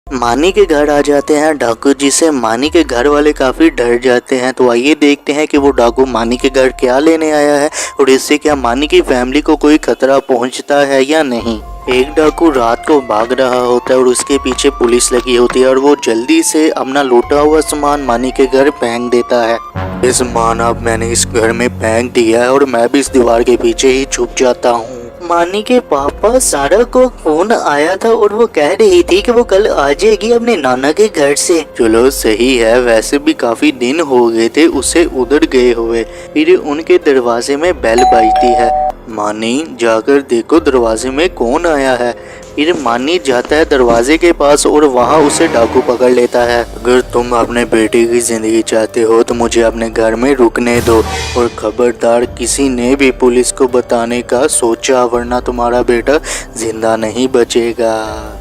मानी के घर आ जाते हैं डाकू, जिससे मानी के घर वाले काफ़ी डर जाते हैं। तो आइए देखते हैं कि वो डाकू मानी के घर क्या लेने आया है और इससे क्या मानी की फैमिली को कोई खतरा पहुंचता है या नहीं। एक डाकू रात को भाग रहा होता है और उसके पीछे पुलिस लगी होती है और वो जल्दी से अपना लूटा हुआ सामान मानी के घर फेंक देता है। ये सामान अब मैंने इस घर में फेंक दिया है और मैं भी इस दीवार के पीछे ही छुप जाता हूँ। मानी के पापा सारा को फोन आया था और वो कह रही थी कि वो कल आ जाएगी अपने नाना के घर से। चलो सही है, वैसे भी काफी दिन हो गए थे उसे उधर गए हुए। फिर उनके दरवाजे में बेल बजती है। मानी जाकर देखो दरवाजे में कौन आया है। फिर मानी जाता है दरवाजे के पास और वहाँ उसे डाकू पकड़ लेता है। अगर तुम अपने बेटे की जिंदगी चाहते हो तो मुझे अपने घर में रुकने दो और खबरदार किसी ने भी पुलिस को बताने का सोचा, वरना तुम्हारा बेटा जिंदा नहीं बचेगा।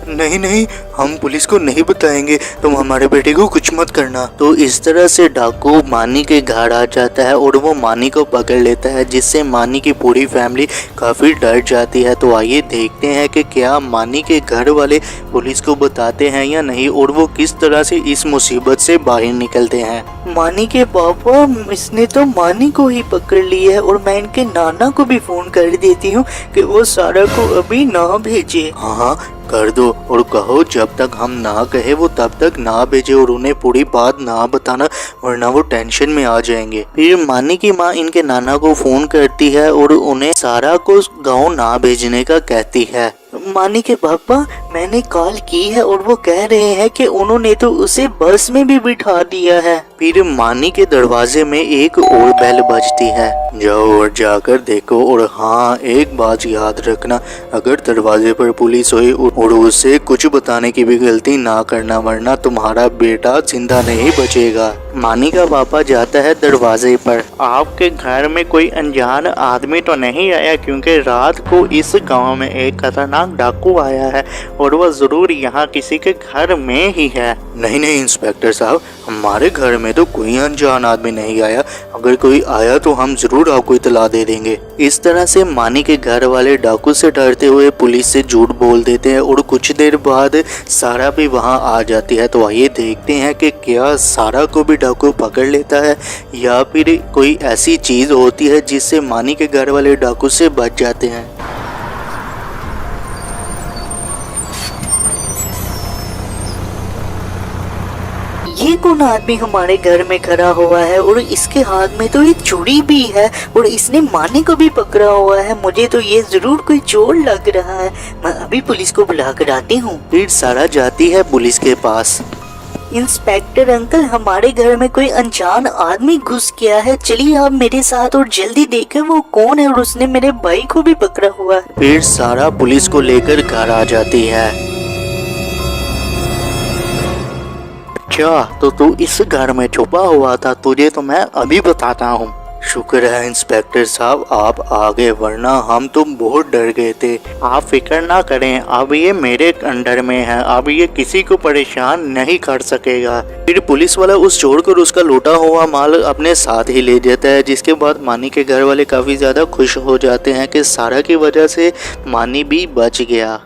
नहीं नहीं, हम पुलिस को नहीं बताएंगे, तुम हमारे बेटे को कुछ मत करना। तो इस तरह से डाकू मानी के घर आ जाता है और वो मानी को पकड़ लेता है, जिससे मानी की पूरी फैमिली काफी डर जाती है। तो आइए देखते हैं कि क्या मानी के घर वाले पुलिस को बताते हैं या नहीं और वो किस तरह से इस मुसीबत से बाहर निकलते हैं। मानी के पापा, इसने तो मानी को ही पकड़ लिया है और मैं इनके नाना को भी फोन कर देती हूँ कि वो सारा को अभी ना भेजे। हाँ कर दो और कहो जब तक हम ना कहे वो तब तक ना भेजे और उन्हें पूरी बात ना बताना, वरना वो टेंशन में आ जाएंगे। फिर मानी की माँ इनके नाना को फोन करती है और उन्हें सारा को गांव ना भेजने का कहती है। मानी के पापा, मैंने कॉल की है और वो कह रहे हैं कि उन्होंने तो उसे बस में भी बिठा दिया है। फिर मानी के दरवाजे में एक और बेल बजती है। जाओ और जाकर देखो और हाँ एक बात याद रखना, अगर दरवाजे पर पुलिस हुई और उसे कुछ बताने की भी गलती ना करना, वरना तुम्हारा बेटा जिंदा नहीं बचेगा। मानी का पापा जाता है दरवाजे पर। आपके घर में कोई अनजान आदमी तो नहीं आया, क्योंकि रात को इस गांव में एक खतरनाक डाकू आया है और वह जरूर यहाँ किसी के घर में ही है। नहीं नहीं इंस्पेक्टर साहब, हमारे घर में तो कोई अनजान आदमी नहीं आया, अगर कोई आया तो हम जरूर आपको इतला दे देंगे। इस तरह से मानी के घर वाले डाकू से डरते हुए पुलिस से झूठ बोल देते हैं और कुछ देर बाद सारा भी वहां आ जाती है। तो आइए देखते हैं कि क्या सारा को भी डाकू पकड़ लेता है या फिर कोई ऐसी चीज होती है जिससे मानी के घर वाले डाकू से बच जाते हैं। ये कौन आदमी हमारे घर में खड़ा हुआ है और इसके हाथ में तो एक चूड़ी भी है और इसने मानी को भी पकड़ा हुआ है। मुझे तो ये जरूर कोई चोर लग रहा है, मैं अभी पुलिस को बुला कर आती हूँ। फिर सारा जाती है पुलिस के पास। इंस्पेक्टर अंकल, हमारे घर में कोई अनजान आदमी घुस गया है, चलिए आप मेरे साथ और जल्दी देखें वो कौन है और उसने मेरे भाई को भी पकड़ा हुआ है। फिर सारा पुलिस को लेकर घर आ जाती है। अच्छा, तो तू इस घर में छुपा हुआ था, तुझे तो मैं अभी बताता हूँ। शुक्र है इंस्पेक्टर साहब आप आ गए, वरना हम तो बहुत डर गए थे। आप फिक्र ना करें, अब ये मेरे अंडर में है, अब ये किसी को परेशान नहीं कर सकेगा। फिर पुलिस वाला उस चोर को उसका लूटा हुआ माल अपने साथ ही ले जाता है, जिसके बाद मानी के घर वाले काफी ज्यादा खुश हो जाते हैं कि सारा की वजह से मानी भी बच गया।